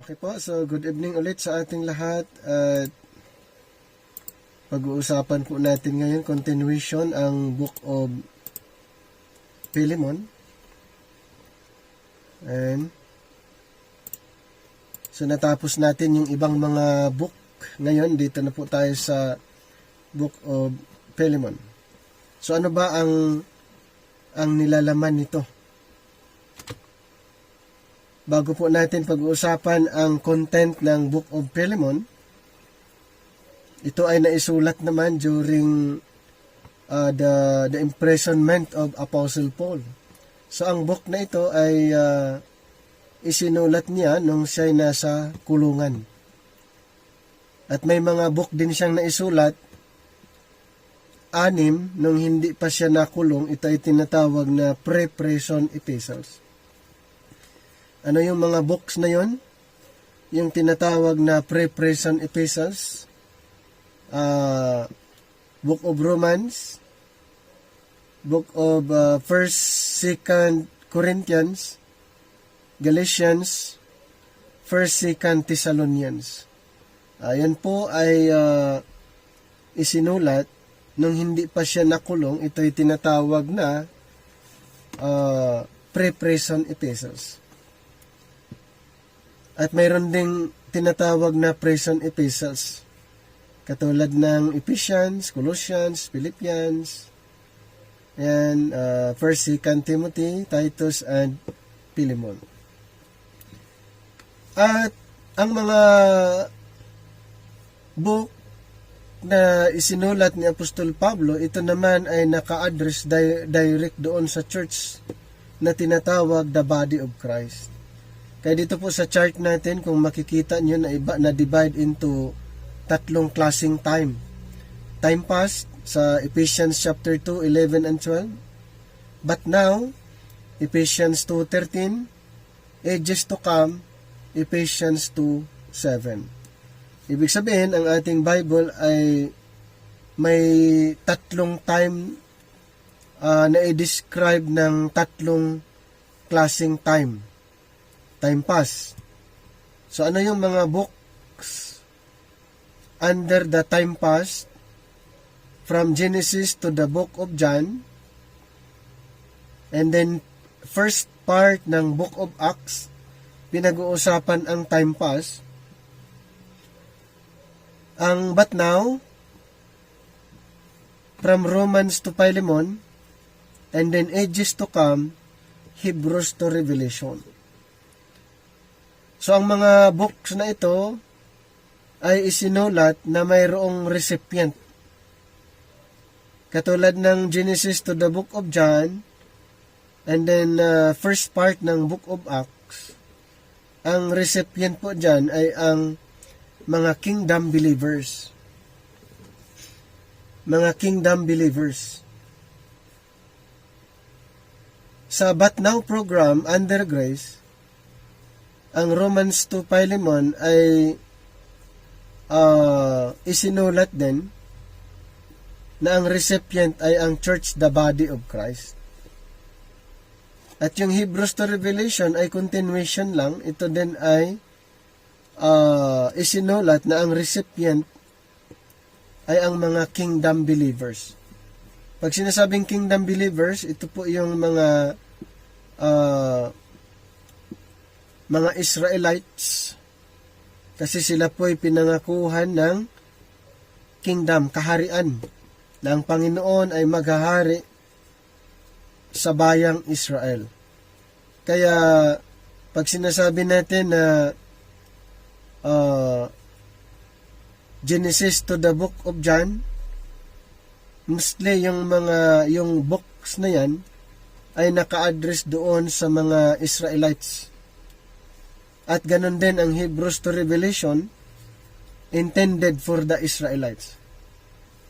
Okay po, so good evening ulit sa ating lahat at pag-uusapan po natin ngayon continuation ang Book of Philemon. And so natapos natin yung ibang mga book. Ngayon dito na po tayo sa Book of Philemon. So ano ba ang nilalaman nito? Bago po natin pag-uusapan ang content ng Book of Philemon, ito ay naisulat naman during the imprisonment of Apostle Paul. So ang book na ito ay isinulat niya nung siya'y nasa kulungan. At may mga book din siyang naisulat, 6 nung hindi pa siya nakulong. Ito ay tinatawag na pre-prison epistles. Ano yung mga books na yon? Yung tinatawag na pre-prison epistles, Book of Romans, Book of 1st, 2nd Corinthians, Galatians, 1st, 2nd Thessalonians. Yan po ay isinulat nung hindi pa siya nakulong. Ito ay tinatawag na pre-prison epistles. At mayroon ding tinatawag na prison epistles. Katulad ng Ephesians, Colossians, Philippians, and 1st, 2nd Timothy, Titus, and Philemon. At ang mga book na isinulat ni Apostol Pablo, ito naman ay naka-address direct doon sa church na tinatawag the Body of Christ. Kaya dito po sa chart natin, kung makikita nyo na divide into 3 klaseng time. Time past sa Ephesians chapter 2, 11 and 12. But now, Ephesians 2:13. Ages to come, Ephesians 2:7. Ibig sabihin, ang ating Bible ay may 3 time na i-describe ng 3 klaseng time. Time pass. So ano yung mga books under the time pass? From Genesis to the book of John. And then first part ng book of Acts, pinag-uusapan ang time pass. Ang but now, from Romans to Philemon, and then ages to come, Hebrews to Revelation. So, ang mga books na ito ay isinulat na mayroong recipient. Katulad ng Genesis to the book of John, and then first part ng book of Acts, ang recipient po dyan ay ang mga kingdom believers. Mga kingdom believers. Sa But Now program, under Grace, ang Romans to Philemon ay isinulat din na ang recipient ay ang church, the body of Christ. At yung Hebrews to Revelation ay continuation lang. Ito din ay isinulat na ang recipient ay ang mga kingdom believers. Pag sinasabing kingdom believers, ito po yung mga Israelites, kasi sila po ay pinangakuhan ng kingdom, kaharian, na ang Panginoon ay maghahari sa bayang Israel. Kaya pag sinasabi natin na Genesis to the book of John, mostly yung books na yan ay naka-address doon sa mga Israelites. At ganun din ang Hebrews to Revelation, intended for the Israelites.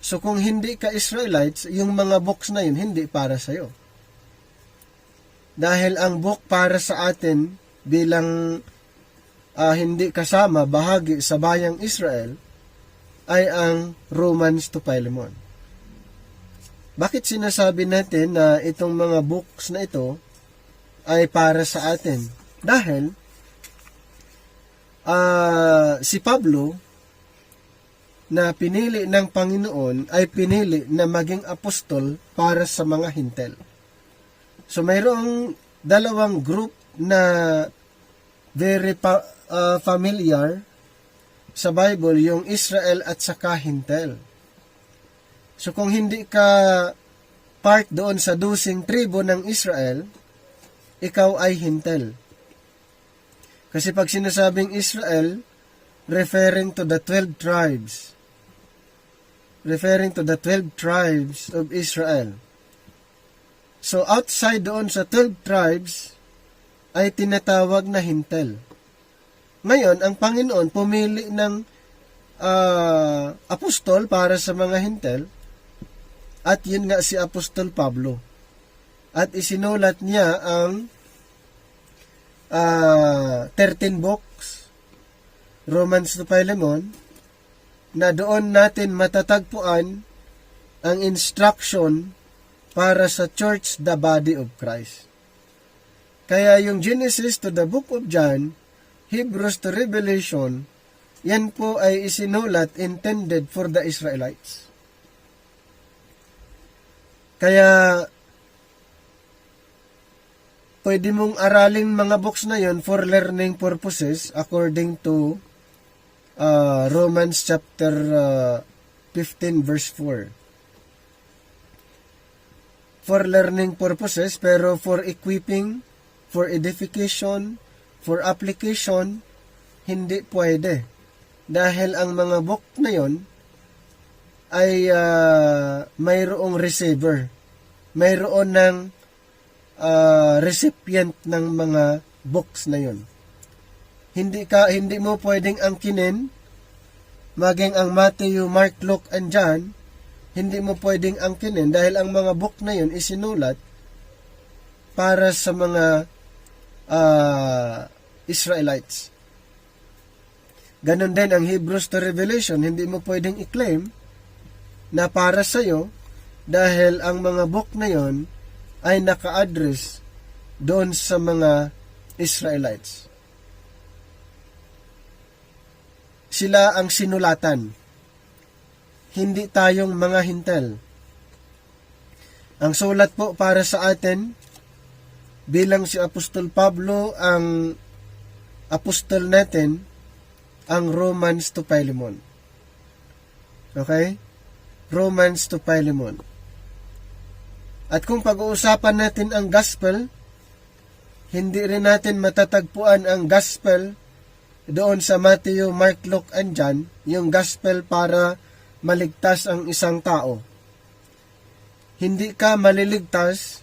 So kung hindi ka Israelites, yung mga books na yun, hindi para sa'yo. Dahil ang book para sa atin bilang hindi kasama, bahagi sa bayang Israel, ay ang Romans to Philemon. Bakit sinasabi natin na itong mga books na ito ay para sa atin? Dahil si Pablo na pinili ng Panginoon ay pinili na maging apostol para sa mga Hintil. So mayroong dalawang group na very familiar sa Bible, yung Israel at saka Hintil. So kung hindi ka part doon sa 12 tribo ng Israel, ikaw ay Hintil. Kasi pag sinasabing Israel, referring to the 12 tribes. Referring to the 12 tribes of Israel. So outside doon sa 12 tribes, ay tinatawag na Hintil. Ngayon, ang Panginoon pumili ng apostol para sa mga Hintil, at yun nga si Apostol Pablo. At isinulat niya ang 13 books, Romans to Philemon, na doon natin matatagpuan ang instruction para sa church, the body of Christ. Kaya yung Genesis to the book of John, Hebrews to Revelation, yan po ay isinulat intended for the Israelites. Kaya pwede mong aralin mga books na yon for learning purposes according to Romans chapter 15 verse 4. For learning purposes, pero for equipping, for edification, for application, hindi pwede. Dahil ang mga book na yon ay mayroong receiver. Mayroon ng recipient ng mga books na yon. Hindi mo pwedeng angkinin, maging ang Matthew, Mark, Luke, and John, hindi mo pwedeng angkinin dahil ang mga book na yon isinulat para sa mga Israelites. Ganon din ang Hebrews to Revelation, hindi mo pwedeng i-claim na para sa'yo dahil ang mga book na yon ay naka-address doon sa mga Israelites. Sila ang sinulatan. Hindi tayong mga Hintil. Ang sulat po para sa atin, bilang si Apostol Pablo ang apostol natin, ang Romans to Philemon. Okay? Romans to Philemon. At kung pag-uusapan natin ang gospel, hindi rin natin matatagpuan ang gospel doon sa Matthew, Mark, Luke, and John, yung gospel para maligtas ang isang tao. Hindi ka maliligtas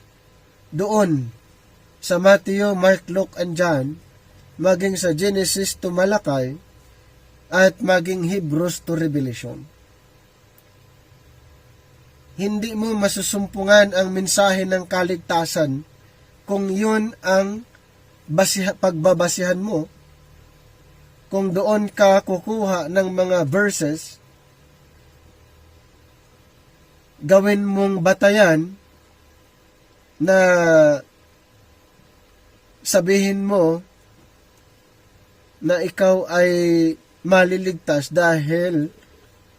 doon sa Matthew, Mark, Luke, and John, maging sa Genesis to Malakay, at maging Hebrews to Revelation. Hindi mo masusumpungan ang mensahe ng kaligtasan kung yun ang pagbabasihan mo, kung doon ka kukuha ng mga verses, gawin mong batayan na sabihin mo na ikaw ay maliligtas dahil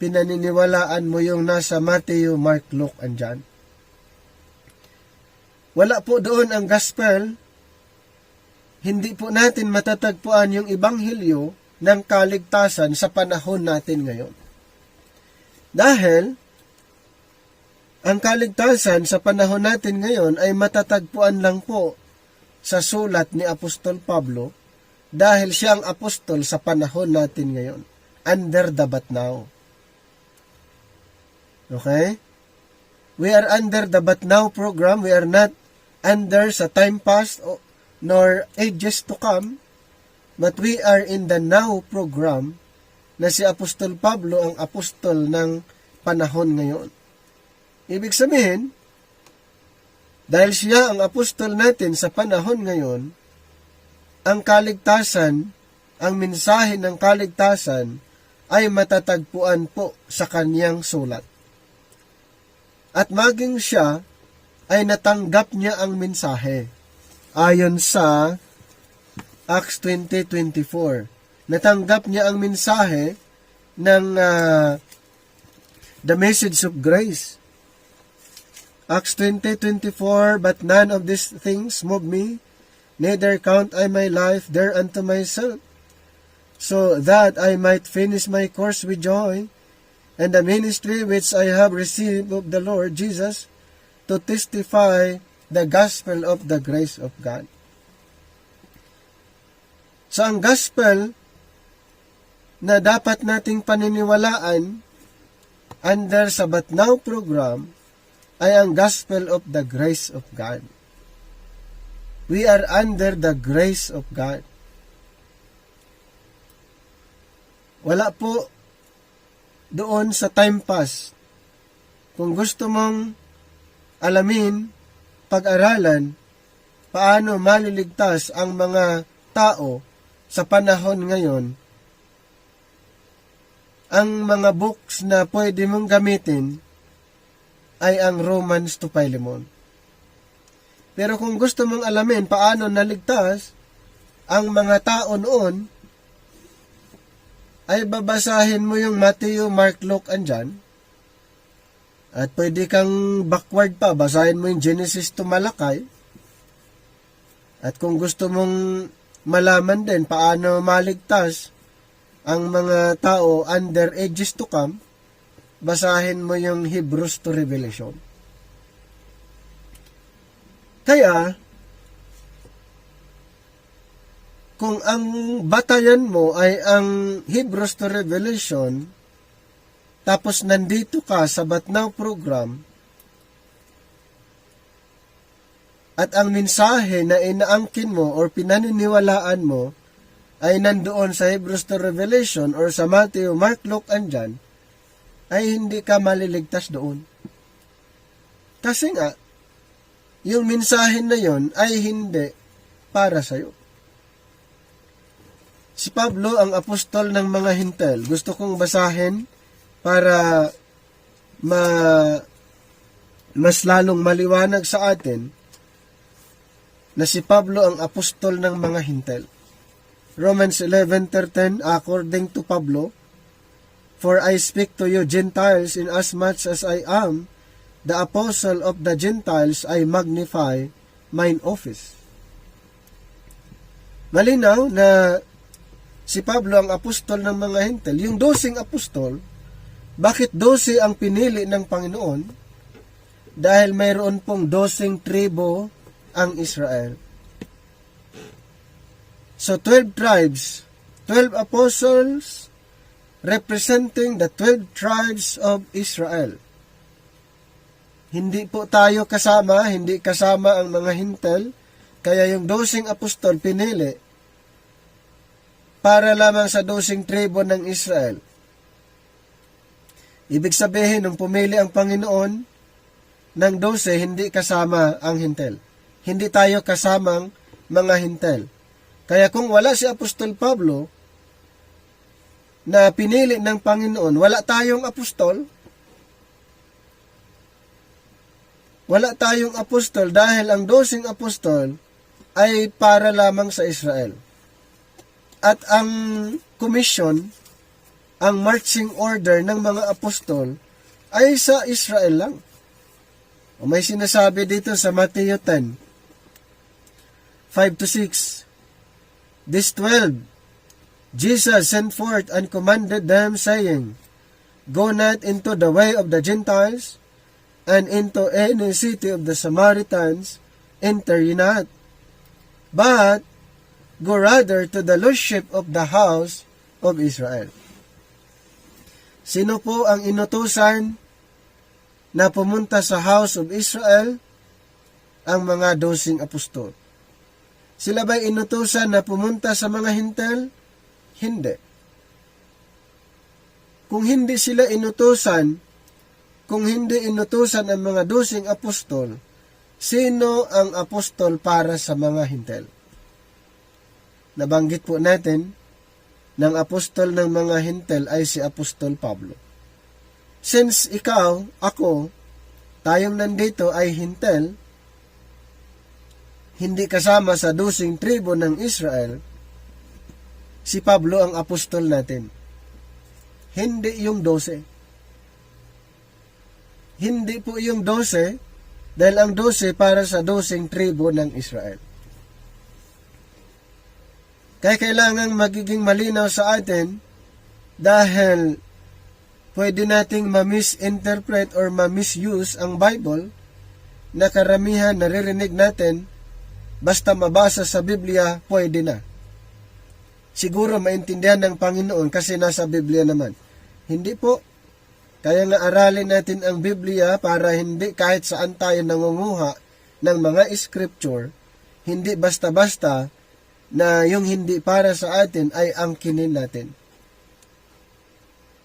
pinaniniwalaan mo yung nasa Matthew, Mark, Luke, and John. Wala po doon ang gospel. Hindi po natin matatagpuan yung ebanghelyo ng kaligtasan sa panahon natin ngayon. Dahil ang kaligtasan sa panahon natin ngayon ay matatagpuan lang po sa sulat ni Apostol Pablo dahil siya ang apostol sa panahon natin ngayon. Under the but now. Okay? We are under the but now program. We are not under sa time past nor ages to come, but we are in the now program na si Apostol Pablo ang apostol ng panahon ngayon. Ibig sabihin, dahil siya ang apostol natin sa panahon ngayon, ang kaligtasan, ang mensahe ng kaligtasan ay matatagpuan po sa kanyang sulat. At maging siya ay natanggap niya ang mensahe. Ayon sa Acts 20:24, natanggap niya ang mensahe ng the message of grace. Acts 20:24, but none of these things move me, neither count I my life thereunto myself, so that I might finish my course with joy, and the ministry which I have received of the Lord Jesus, to testify the gospel of the grace of God. So ang gospel na dapat nating paniniwalaan under sa But Now program ay ang gospel of the grace of God. We are under the grace of God. Wala po doon sa time pass. Kung gusto mong alamin, pag-aralan, paano maliligtas ang mga tao sa panahon ngayon, ang mga books na pwede mong gamitin ay ang Romans to Philemon. Pero kung gusto mong alamin paano naligtas ang mga tao noon, ay babasahin mo yung Matthew, Mark, Luke, and John. At pwede kang backward pa, basahin mo yung Genesis to Malakay. At kung gusto mong malaman din paano maligtas ang mga tao under ages to come, basahin mo yung Hebrews to Revelation. Kaya, kung ang batayan mo ay ang Hebrews to Revelation, tapos nandito ka sa But Now program, at ang mensahe na inaangkin mo or pinaniniwalaan mo ay nandoon sa Hebrews to Revelation or sa Matthew, Mark, Luke, and John, ay hindi ka maliligtas doon. Kasi nga, yung mensahe na yon ay hindi para sa'yo. Si Pablo, ang apostol ng mga Hintil, gusto kong basahin para mas lalong maliwanag sa atin na si Pablo ang apostol ng mga Hintil. Romans 11:13, according to Pablo, for I speak to you Gentiles, inasmuch as I am the apostle of the Gentiles, I magnify mine office. Malinaw na si Pablo ang apostol ng mga Hintil. Yung 12 apostol, bakit 12 ang pinili ng Panginoon? Dahil mayroon pong 12 tribo ang Israel. So 12 tribes, 12 apostles representing the 12 tribes of Israel. Hindi po tayo kasama, hindi kasama ang mga Hintil, kaya yung 12 apostol pinili para lamang sa 12 tribo ng Israel. Ibig sabihin, nung pumili ang Panginoon ng 12, hindi kasama ang Hintil. Hindi tayo kasamang mga Hintil. Kaya kung wala si Apostol Pablo na pinili ng Panginoon, wala tayong apostol. Wala tayong apostol dahil ang 12 apostol ay para lamang sa Israel. At ang commission, ang marching order ng mga apostol ay sa Israel lang. O may sinasabi dito sa Matthew 10, 5-6, These 12, Jesus sent forth and commanded them, saying, Go not into the way of the Gentiles, and into any city of the Samaritans enter ye not, but go rather to the lordship of the house of Israel. Sino po ang inutusan na pumunta sa house of Israel? Ang mga 12 apostol. Sila ba'y inutusan na pumunta sa mga Hintil? Hindi. Kung hindi sila inutusan, kung hindi inutusan ang mga 12 apostol, sino ang apostol para sa mga Hintil? Nabanggit po natin, ng apostol ng mga Hintil ay si Apostol Pablo. Since ikaw, ako, tayong nandito ay Hintil, hindi kasama sa 12 tribo ng Israel, si Pablo ang apostol natin. Hindi yung 12. Hindi po yung 12, dahil ang 12 para sa 12 tribo ng Israel. Kaya kailangan magiging malinaw sa atin dahil pwede nating ma-misinterpret or ma-misuse ang Bible na karamihan naririnig natin basta mabasa sa Biblia, pwede na. Siguro maintindihan ng Panginoon kasi nasa Biblia naman. Hindi po. Kaya nga aralin natin ang Biblia para hindi kahit saan tayo nangunguha ng mga scripture, hindi basta-basta na yung hindi para sa atin ay angkinin natin.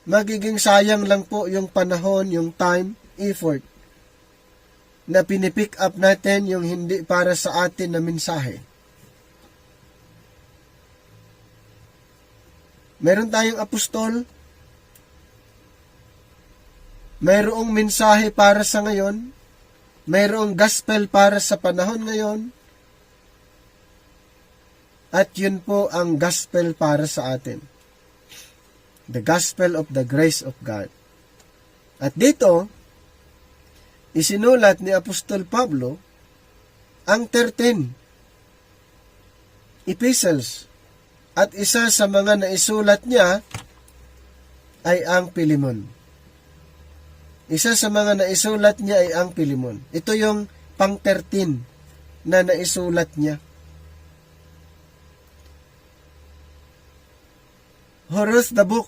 Magiging sayang lang po yung panahon, yung time, effort na pinipick up natin yung hindi para sa atin na mensahe. Meron tayong apostol, mayroong mensahe para sa ngayon, mayroong gospel para sa panahon ngayon, at yun po ang gospel para sa atin. The gospel of the grace of God. At dito, isinulat ni Apostol Pablo ang 13 epistles, at isa sa mga naisulat niya ay ang Pilemon. Isa sa mga naisulat niya ay ang Pilemon. Ito yung pang-13 na naisulat niya. Who wrote the book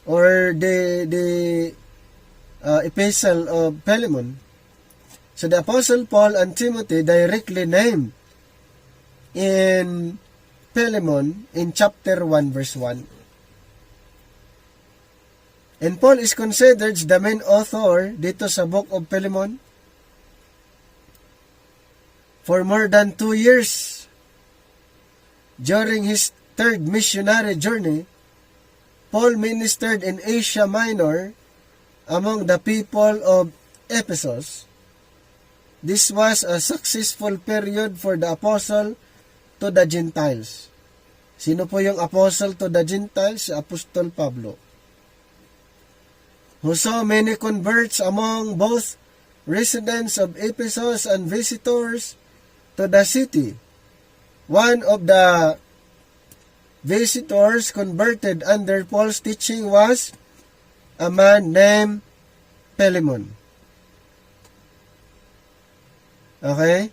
or the epistle of Philemon? So the Apostle Paul and Timothy directly named in Philemon in chapter 1 verse 1. And Paul is considered the main author dito sa book of Philemon. For more than 2 years, during his third missionary journey, Paul ministered in Asia Minor among the people of Ephesus. This was a successful period for the apostle to the Gentiles. Sino po yung apostle to the Gentiles? Si Apostol Pablo, who saw many converts among both residents of Ephesus and visitors to the city. One of the visitors converted under Paul's teaching was a man named Philemon. Okay?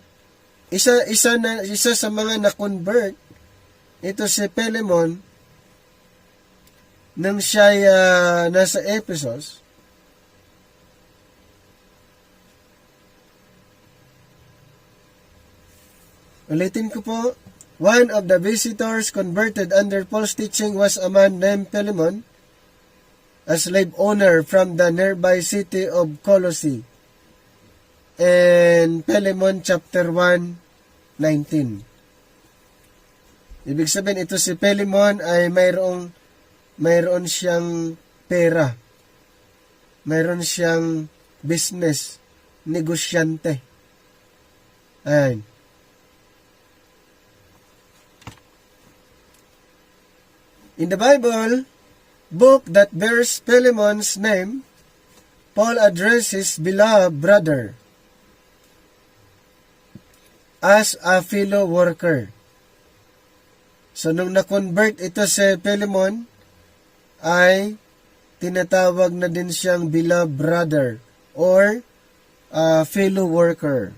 Isa sa mga na-convert, ito si Philemon, nang siya nasa Ephesus. Ulitin ko po. One of the visitors converted under Paul's teaching was a man named Philemon, a slave owner from the nearby city of Colossae. And Philemon chapter 1:19. Ibig sabihin, ito si Philemon ay mayroon siyang pera. Mayroon siyang business, negosyante. Ayan. In the Bible book that bears Philemon's name, Paul addresses his beloved brother as a fellow worker. So, nung na-convert ito si Philemon, ay tinatawag na din siyang beloved brother or fellow worker.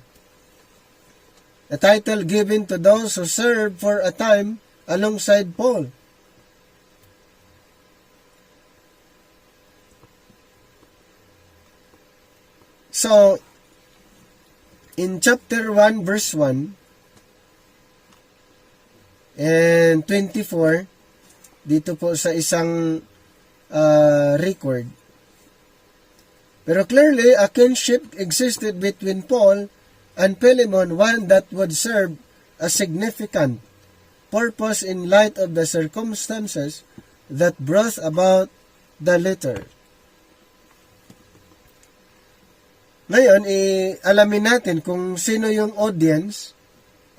A title given to those who served for a time alongside Paul. So, in chapter 1 verse 1 and 24, dito po sa isang record. Pero clearly, a kinship existed between Paul and Philemon, one that would serve a significant purpose in light of the circumstances that brought about the letter. Ngayon, alamin natin kung sino yung audience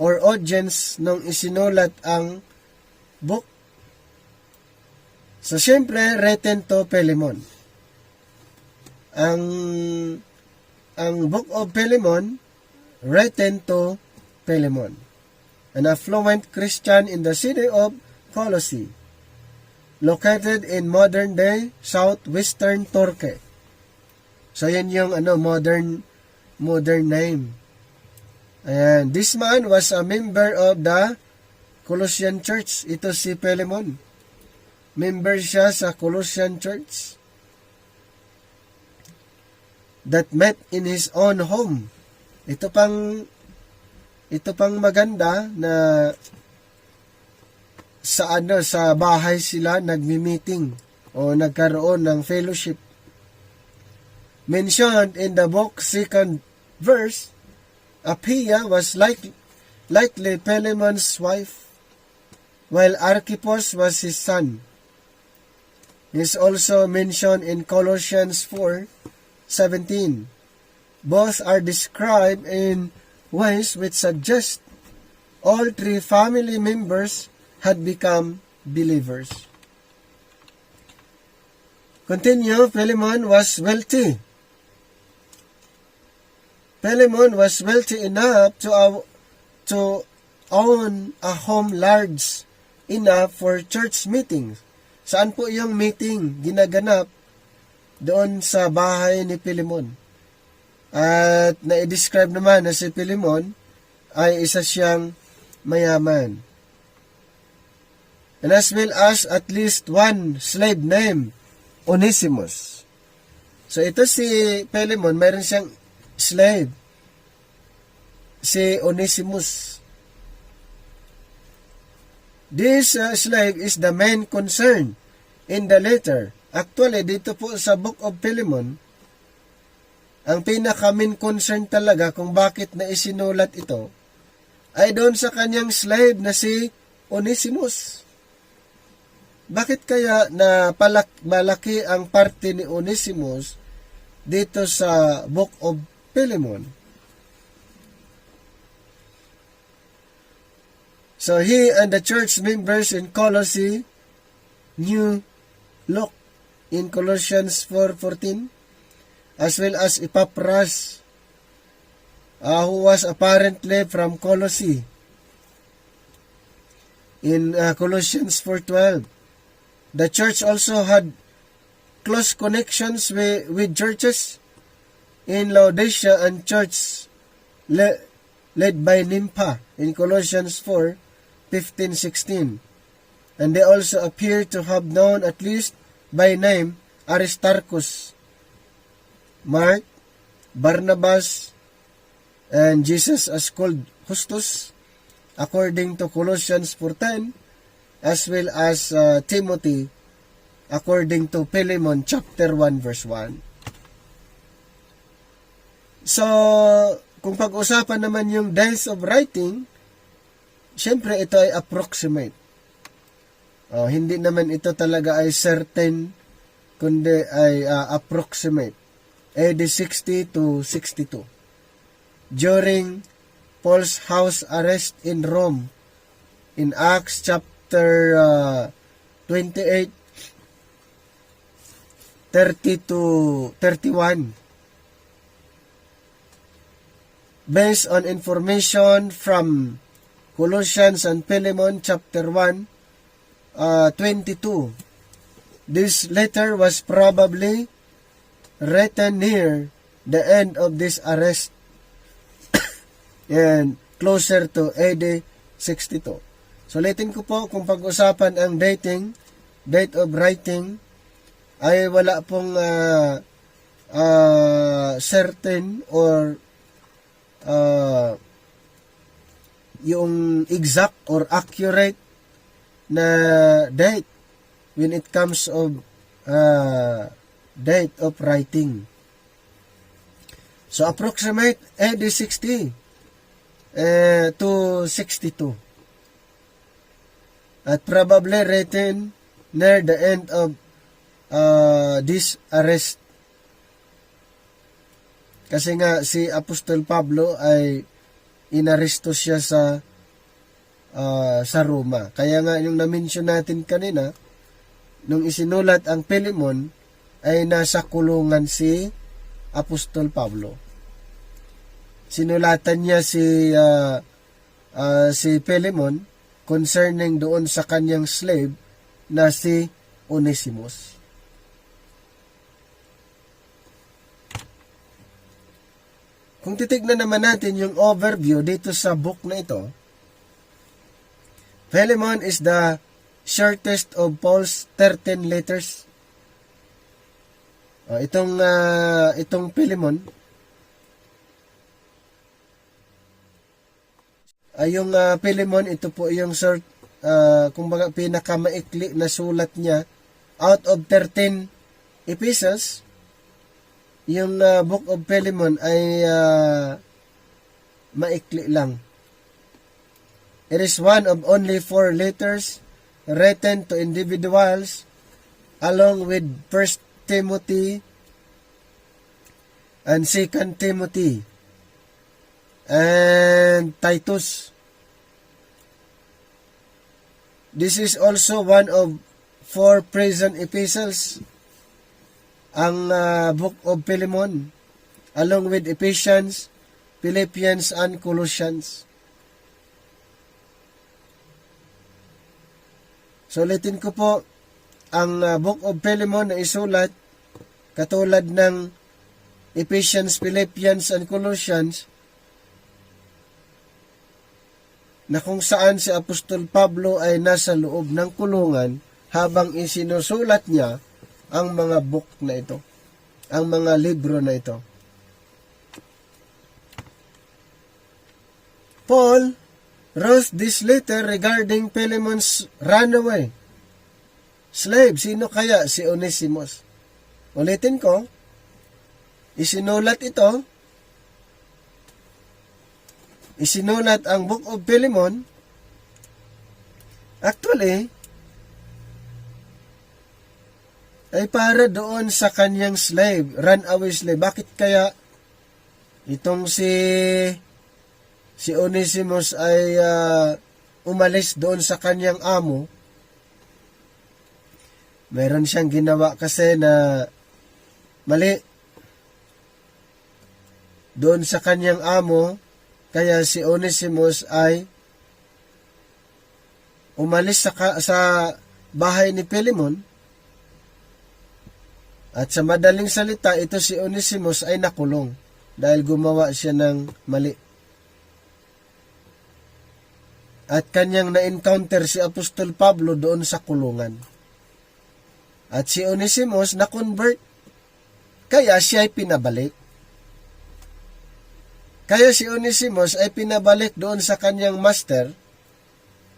or audience nung isinulat ang book So, syempre, written to Philemon. Ang Book of Philemon, written to Philemon, an affluent Christian in the city of Colossae, located in modern-day southwestern Turkey. So, yan yung modern name. And this man was a member of the Colossian Church. Ito si Philemon. Member siya sa Colossian Church that met in his own home. Ito pang maganda na sa bahay sila nagmi-meeting o nagkaroon ng fellowship. Mentioned in the book 2nd verse, Apphia was likely Philemon's wife, while Archippus was his son. He is also mentioned in Colossians 4:17. Both are described in ways which suggest all three family members had become believers. Continue, Philemon was wealthy. Philemon was wealthy enough to own a home large enough for church meetings. Saan po yung meeting ginaganap? Doon sa bahay ni Philemon. At na-describe naman na si Philemon ay isa siyang mayaman. And as well as at least one slave named Onesimus. So ito si Philemon, mayroon siyang slave. Si Onesimus. This slave is the main concern in the letter. Actually, dito po sa Book of Philemon, ang pinaka-main concern talaga kung bakit na isinulat ito ay doon sa kanyang slave na si Onesimus. Bakit kaya na malaki ang parte ni Onesimus dito sa Book of Philemon? So he and the church members in Colossae knew Luke in Colossians 4:14, as well as Epaphras, who was apparently from Colossae in Colossians 4:12. The church also had close connections with churches in Laodicea and church led by Nympha in Colossians 4:15-16. And they also appear to have known at least by name Aristarchus, Mark, Barnabas, and Jesus as called Justus, according to Colossians 4:10, as well as Timothy, according to Philemon chapter 1 verse 1. So, kung pag-usapan naman yung days of writing, syempre ito ay approximate. Hindi naman ito talaga ay certain, kundi ay approximate. AD 60 to 62. During Paul's house arrest in Rome, in Acts chapter 28, 30 to 31. Based on information from Colossians and Philemon chapter 1, 22. This letter was probably written near the end of this arrest and closer to AD 62. So, ulitin ko po, kung pag-usapan ang date of writing, ay wala pong certain or yung exact or accurate na date when it comes of date of writing. So, approximate AD 60 to 62. At probably written near the end of this arrest. Kasi nga si Apostol Pablo ay inaresto siya sa Roma. Kaya nga yung na-mention natin kanina, nung isinulat ang Pilemon, ay nasa kulungan si Apostol Pablo. Sinulatan niya si Pilemon concerning doon sa kanyang slave na si Onesimus. Kung titignan naman natin yung overview dito sa book na ito, Philemon is the shortest of Paul's 13 letters. Itong Philemon, yung Philemon, ito po yung kumbaga pinakamaikli na sulat niya out of 13 epistles. Yung Book of Philemon ay maikli lang. It is one of only 4 letters written to individuals along with 1 Timothy and 2 Timothy and Titus. This is also one of 4 prison epistles, ang Book of Philemon, along with Ephesians, Philippians, and Colossians. So, ulitin ko po, ang Book of Philemon na isulat, katulad ng Ephesians, Philippians, and Colossians, na kung saan si Apostol Pablo ay nasa loob ng kulungan habang isinusulat niya ang mga book na ito, ang mga libro na ito. Paul wrote this letter regarding Philemon's runaway slave. Sino kaya si Onesimus? Ulitin ko, isinulat ang Book of Philemon. Actually, ay para doon sa kanyang slave, runaway slave. Bakit kaya itong si Onesimus ay umalis doon sa kanyang amo? Meron siyang ginawa kasi na mali doon sa kanyang amo, kaya si Onesimus ay umalis sa bahay ni Philemon. At sa madaling salita, ito si Onesimus ay nakulong dahil gumawa siya ng mali. At kanyang na-encounter si Apostol Pablo doon sa kulungan. At si Onesimus na-convert, kaya siya ay pinabalik. Kaya si Onesimus ay pinabalik doon sa kanyang master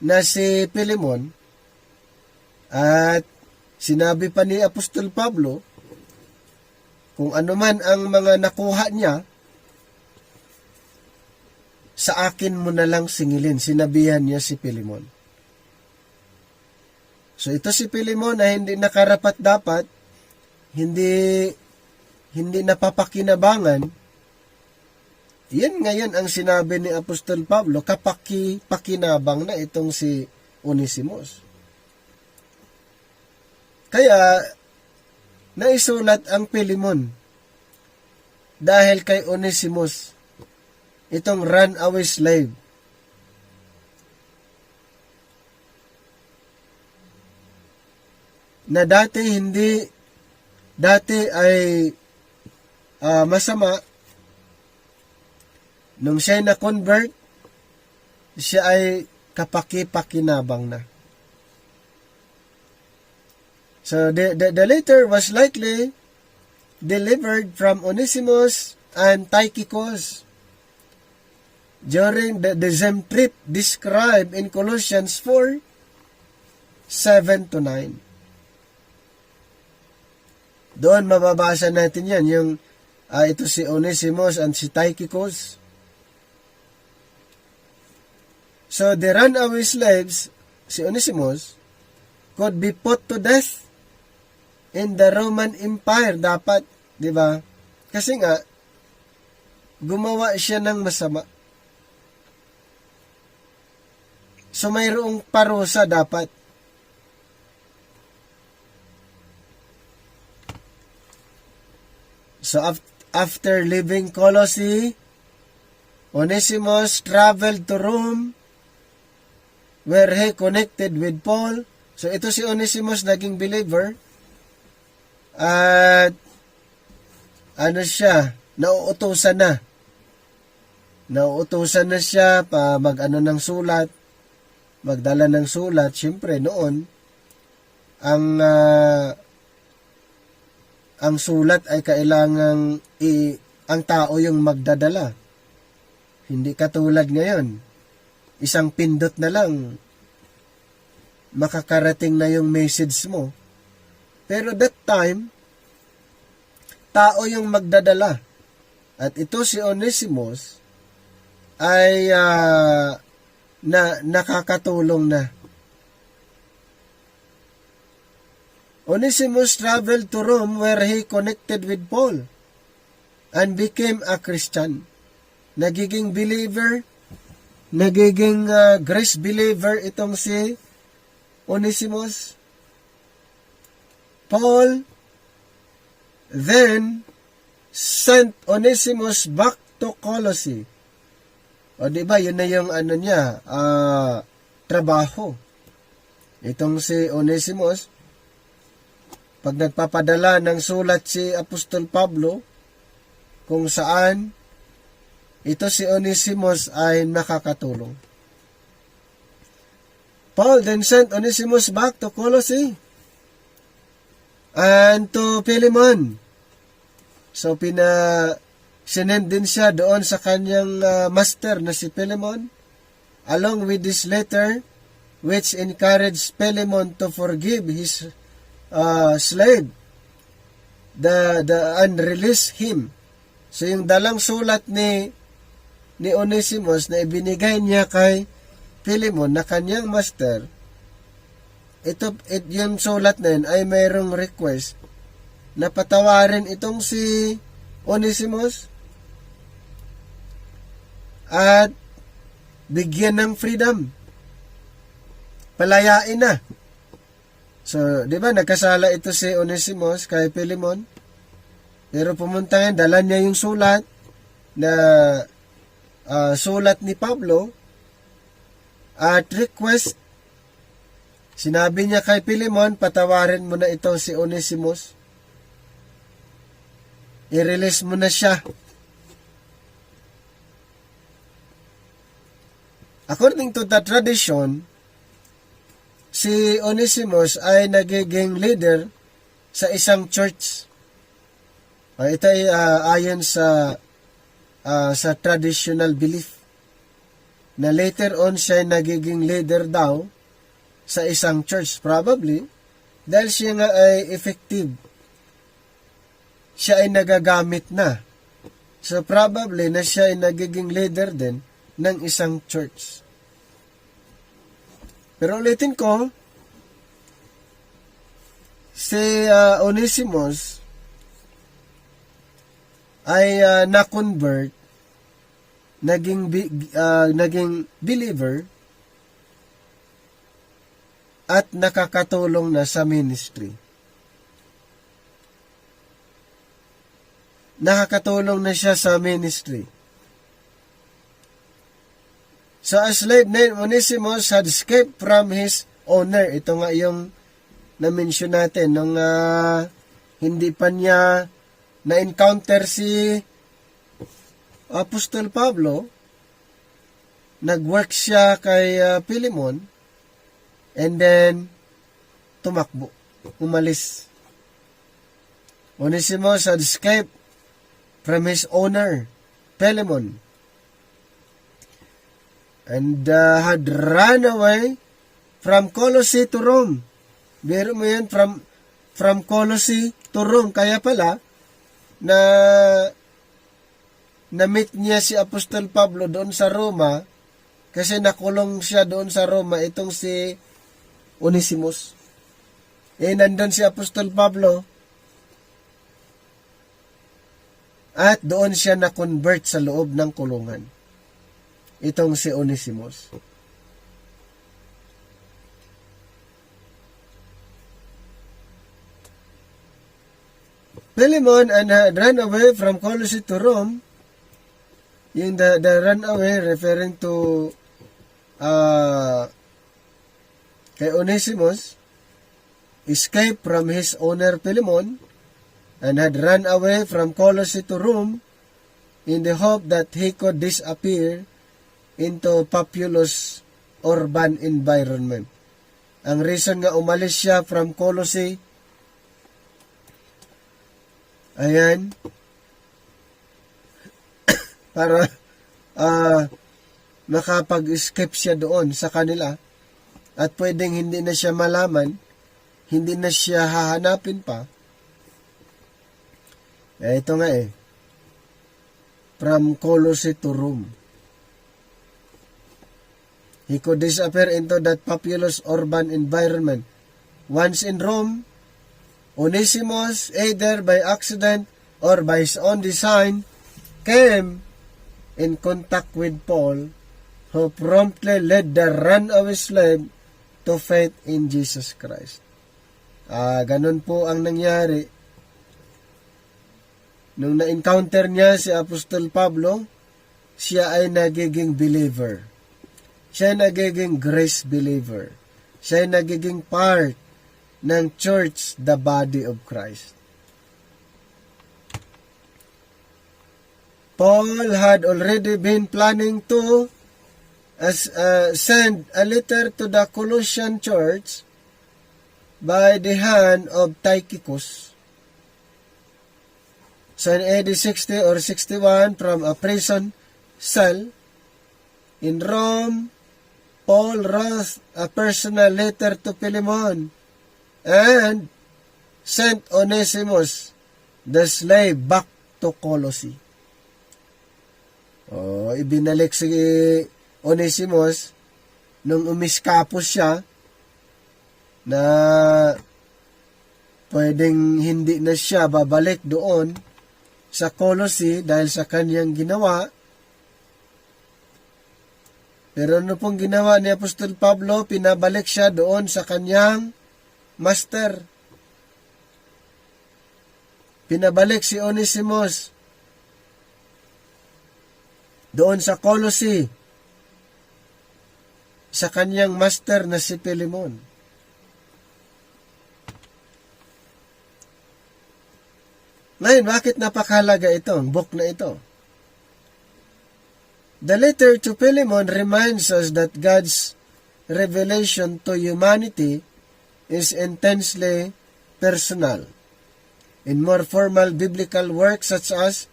na si Philemon. At sinabi pa ni Apostol Pablo, kung ano man ang mga nakuha niya, sa akin mo na lang singilin. Sinabihan niya si Philemon. So ito si Philemon na hindi nakarapat-dapat, hindi napapakinabangan. Yan ngayon ang sinabi ni Apostol Pablo, pakinabang na itong si Onesimus. Kaya, naisulat ang Philemon dahil kay Onesimus, itong runaway slave. Na dati ay masama. Nung siya na-convert, siya ay kapaki-pakinabang na. So, the letter was likely delivered from Onesimus and Tychicus during the same trip described in Colossians 4, 7-9. Doon mababasa natin yan, yung ito si Onesimus and si Tychicus. So, the runaway slaves, si Onesimus, could be put to death in the Roman Empire. Dapat, di ba? Kasi nga, gumawa siya ng masama. So, mayroong parusa dapat. So after leaving Colossae, Onesimus traveled to Rome where he connected with Paul. So ito si Onesimus naging believer at nauutusan na. Nauutusan na siya pa ng sulat, magdala ng sulat. Siyempre noon ang sulat ay kailangang ang tao yung magdadala. Hindi katulad ngayon. Isang pindot na lang makakarating na yung message mo. Pero that time, tao yung magdadala. At ito si Onesimus ay nakakatulong na. Onesimus traveled to Rome where he connected with Paul and became a Christian. Nagiging believer, nagiging grace believer itong si Onesimus. Paul then sent Onesimus back to Colossae. O diba, yun na yung trabaho. Itong si Onesimus, pag nagpapadala ng sulat si Apostol Pablo, kung saan ito si Onesimus ay nakakatulong. Paul then sent Onesimus back to Colossae and to Philemon. So sinend din siya doon sa kanyang master na si Philemon, along with this letter which encouraged Philemon to forgive his slave and release him. So yung dalang sulat ni Onesimus na ibinigay niya kay Philemon na kanyang master, yung sulat na yun ay mayroong request na patawarin itong si Onesimus at bigyan ng freedom. Palayain na. So, di ba, nagkasala ito si Onesimus kay Philemon, pero pumunta ngayon, dala niya yung sulat na sulat ni Pablo at request. Sinabi niya kay Philemon, patawarin mo na ito si Onesimus. I-release mo na siya. According to the tradition, si Onesimus ay nagiging leader sa isang church. Ito ay ayon sa traditional belief na later on siya ay nagiging leader daw sa isang church. Probably dahil siya nga ay effective. Siya ay nagagamit na. So probably na siya ay nagiging leader din ng isang church. Pero ulitin ko, si Onesimus ay na-convert, naging believer at nakakatulong na sa ministry. Nakakatulong na siya sa ministry. So a slave named Onesimus had escaped from his owner. Ito nga yung na-mention natin nung hindi pa niya na-encounter si Apostol Pablo. Nag-work siya kay Philemon and then tumakbo, umalis. Onesimus had escaped from his owner, Philemon, and had run away from Colossae to Rome. Biro mo yan, from Colossae to Rome. Kaya pala, na-meet niya si Apostol Pablo doon sa Roma, kasi nakulong siya doon sa Roma, itong si Onesimus. Nandun si Apostol Pablo, at doon siya na-convert sa loob ng kulungan. Itong si Onesimus. Philemon and had run away from Colossae to Rome. Yung the run away referring to kay Onesimus, escaped from his owner Philemon and had run away from Colossae to Rome in the hope that he could disappear into populous urban environment. Ang reason nga umalis siya from Colossae, ayan, para makapag-escape siya doon sa kanila at pwedeng hindi na siya malaman, hindi na siya hahanapin pa. Ito nga from Colossae to Rome. He could disappear into that populous urban environment. Once in Rome, Onesimus, either by accident or by his own design, came in contact with Paul, who promptly led the runaway slave to faith in Jesus Christ. Ganun po ang nangyari. Nung na-encounter niya si Apostol Pablo, siya ay nagiging believer. Siya ay nagiging grace believer. Siya ay nagiging part ng church, the body of Christ. Paul had already been planning to send a letter to the Colossian church by the hand of Tychicus. So in AD 60 or 61, from a prison cell in Rome, Paul wrote a personal letter to Philemon and sent Onesimus, the slave, back to Colossae. Ibinalik si Onesimus nung umiskapos siya na pwedeng hindi na siya babalik doon sa Colossae dahil sa kanyang ginawa. Pero ano pong ginawa ni Apostol Pablo? Pinabalik siya doon sa kanyang master. Pinabalik si Onesimus doon sa Colossae sa kanyang master na si Philemon. Ngayon, bakit napakahalaga itong book na ito? The letter to Philemon reminds us that God's revelation to humanity is intensely personal. In more formal biblical works such as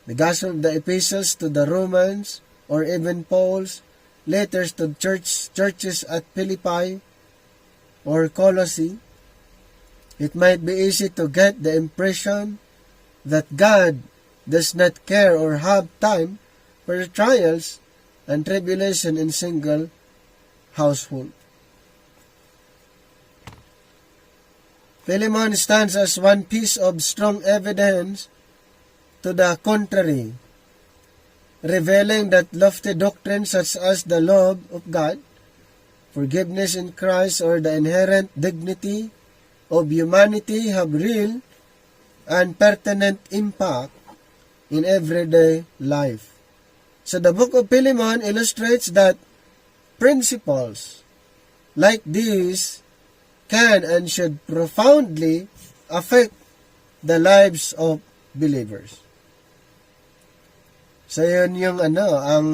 the Gospel, the Epistles to the Romans, or even Paul's letters to churches at Philippi or Colossae, it might be easy to get the impression that God does not care or have time for trials and tribulation in single household. Philemon stands as one piece of strong evidence to the contrary, revealing that lofty doctrines such as the love of God, forgiveness in Christ, or the inherent dignity of humanity have real and pertinent impact in everyday life. So the book of Philemon illustrates that principles like these can and should profoundly affect the lives of believers. So yun yung ang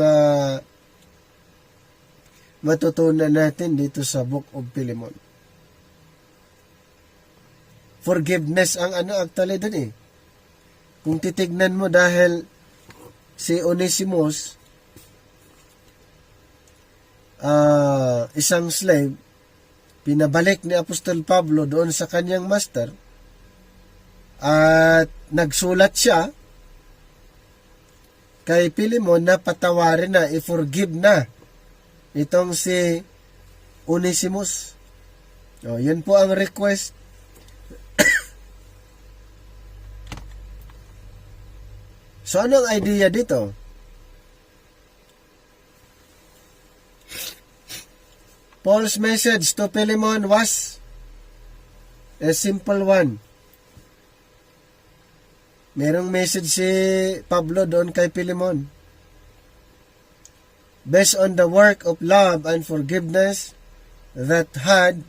matutunan natin dito sa book of Philemon. Forgiveness ang actually dun Kung titignan mo, dahil si Onesimus, isang slave, pinabalik ni Apostol Pablo doon sa kanyang master at nagsulat siya kay Philemon na patawarin na, i-forgive na itong si Onesimus. Yun po ang request. So, anong idea dito? Paul's message to Philemon was a simple one. Merong message si Pablo doon kay Philemon. Based on the work of love and forgiveness that had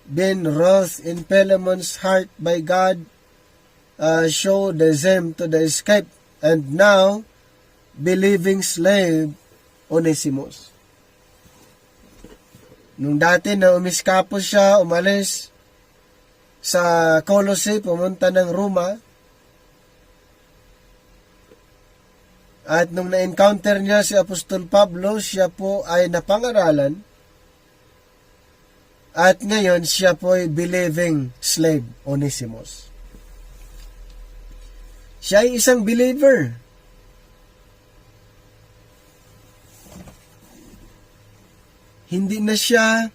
been wrought in Philemon's heart by God, show the same to the escape and now believing slave Onesimus. Nung dati na umiskapos siya, umalis sa Colossae, pumunta ng Roma, at nung na-encounter niya si Apostol Pablo, siya po ay napangaralan, at ngayon siya po ay believing slave Onesimus. Siya ay isang believer. Hindi na siya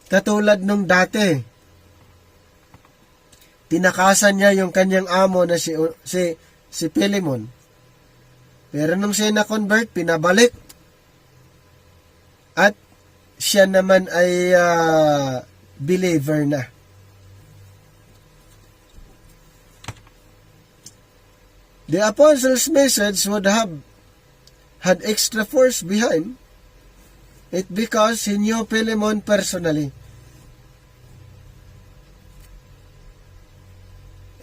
katulad nung dati. Tinakasan niya yung kanyang amo na si Philemon. Pero nung siya na-convert, pinabalik. At siya naman ay believer na. The apostles' message would have had extra force behind it because he knew Philemon personally.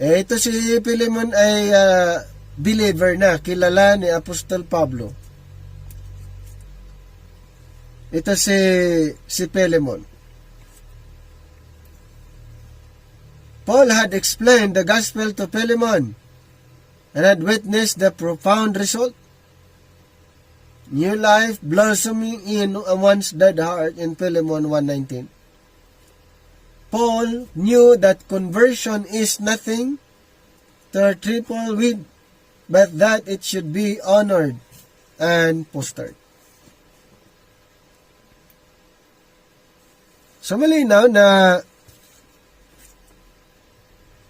Ito si Philemon ay believer na, kilala ni Apostol Pablo. Ito si Philemon. Paul had explained the gospel to Philemon and had witnessed the profound result. New life blossoming in a once dead heart in Philemon 1:19. Paul knew that conversion is nothing to trifle with, but that it should be honored and fostered. So malinaw na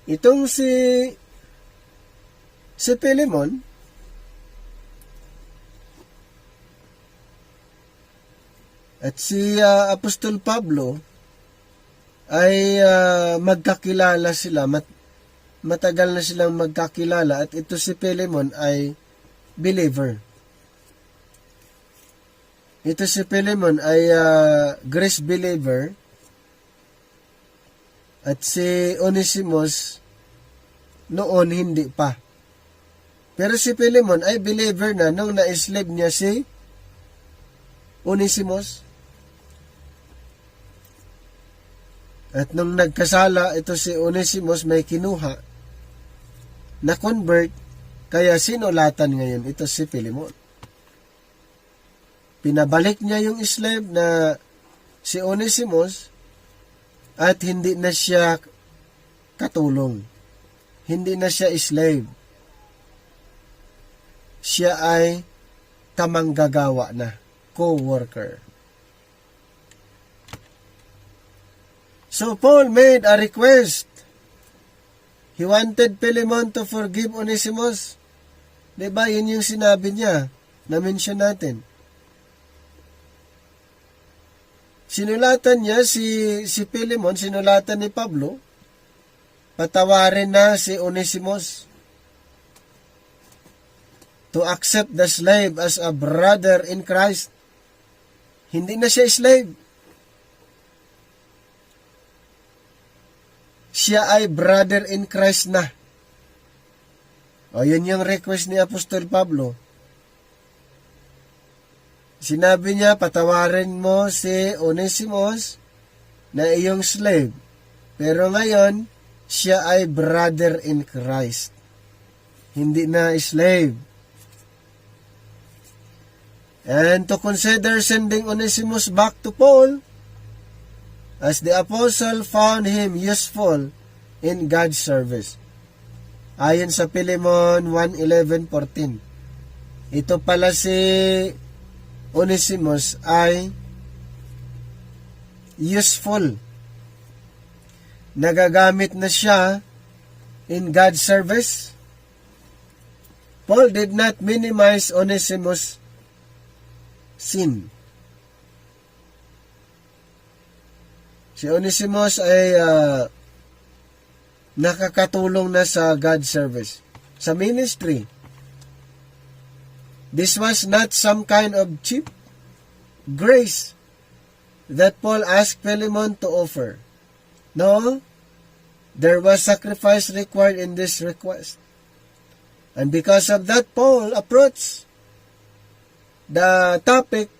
itong si Philemon at si Apostol Pablo ay magkakilala sila, matagal na silang magkakilala, at ito si Philemon ay believer. Ito si Philemon ay grace believer, at si Onesimus noon hindi pa. Pero si Philemon ay believer na nung na-slave niya si Onesimus. At nung nagkasala, ito si Onesimus may kinuha na convert, kaya sinulatan ngayon ito si Philemon. Pinabalik niya yung slave na si Onesimus at hindi na siya katulong. Hindi na siya slave. Siya ay kamanggagawa na, co-worker. So Paul made a request. He wanted Philemon to forgive Onesimus. Diba, yun yung sinabi niya, na-mention natin. Sinulatan niya si Philemon, sinulatan ni Pablo, patawarin na si Onesimus to accept the slave as a brother in Christ. Hindi na siya slave. Siya ay brother in Christ na. O, yun yung request ni Apostol Pablo. Sinabi niya, patawarin mo si Onesimus na iyong slave. Pero ngayon, siya ay brother in Christ. Hindi na slave. And to consider sending Onesimus back to Paul, as the apostle found him useful in God's service. Ayon sa Philemon 1:11-14. Ito pala si Onesimus ay useful. Nagagamit na siya in God's service. Paul did not minimize Onesimus' sin. Si Onesimus ay nakakatulong na sa God's service. sa ministry. This was not some kind of cheap grace that Paul asked Philemon to offer. No, there was sacrifice required in this request. And because of that, Paul approached the topic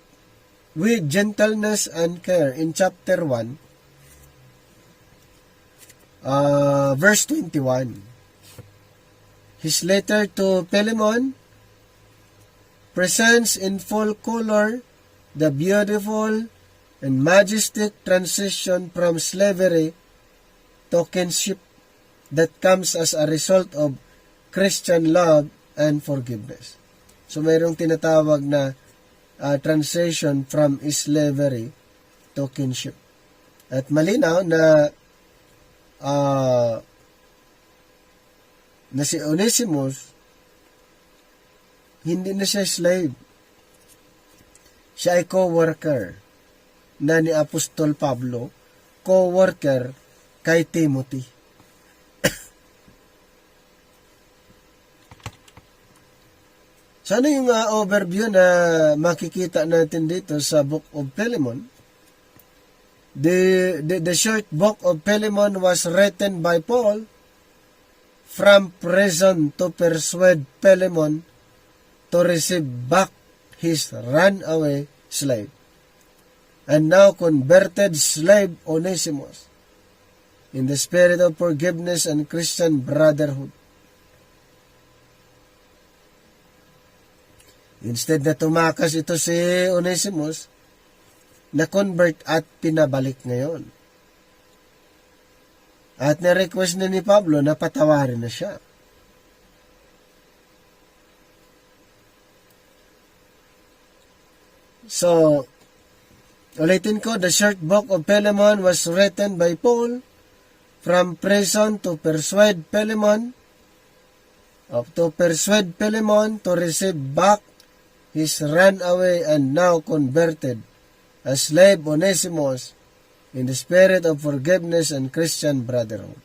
with gentleness and care in chapter 1, verse 21. His letter to Philemon presents in full color the beautiful and majestic transition from slavery to kinship that comes as a result of Christian love and forgiveness. So mayroong tinatawag na transition from slavery to kinship. At malinaw na si Onesimus, hindi na siya slave. Siya ay co-worker na ni Apostol Pablo, co-worker kay Timothy. So ano yung overview na makikita natin dito sa Book of Philemon? The short book of Philemon was written by Paul from prison to persuade Philemon to receive back his runaway slave and now converted slave Onesimus in the spirit of forgiveness and Christian brotherhood. Instead na tumakas ito si Onesimus, na-convert at pinabalik ngayon. At na-request na ni Pablo na patawarin na siya. So, ulitin ko, the short book of Philemon was written by Paul from prison to persuade Philemon to receive back his runaway and now converted a slave Onesimus in the spirit of forgiveness and Christian brotherhood.